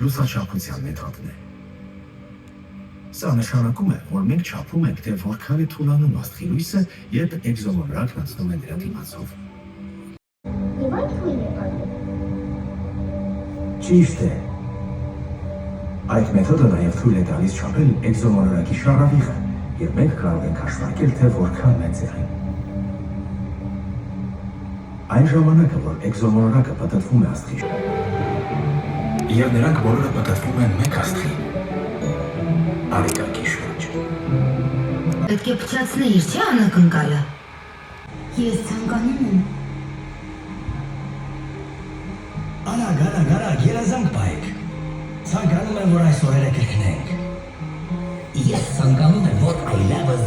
Լուսաչափության մեթոդն է։ Սա նշանակում է, որ մենք չափում ենք, թե որքան է թուլանում աստղի լույսը, երբ էկզոմոնրակն անցնում է նրա դիմացով։ Ճիշտ է։ Այդ մեթոդը նաև թույլ է տալիս չափել էկզոմոնրակի շարավիղը, և մենք կարող ենք հաշվարկել, թե որքան մեծ է այն։ Այն ժամանակը, որ էկզոմոնրակը պտտվում է աստղի և նրանք բոլորը պտտվում են մեկ աստղի արեգակի շուրջ։ Պետք է փչացնեիր, չէ՞ անակնկալը։ Ես ցանկանում եմ։ Արագ, երազանք պահեք։ Ցանկանում եմ, որ այս օրերը կրկնենք։ Ես ցանկանում եմ, որ այլևս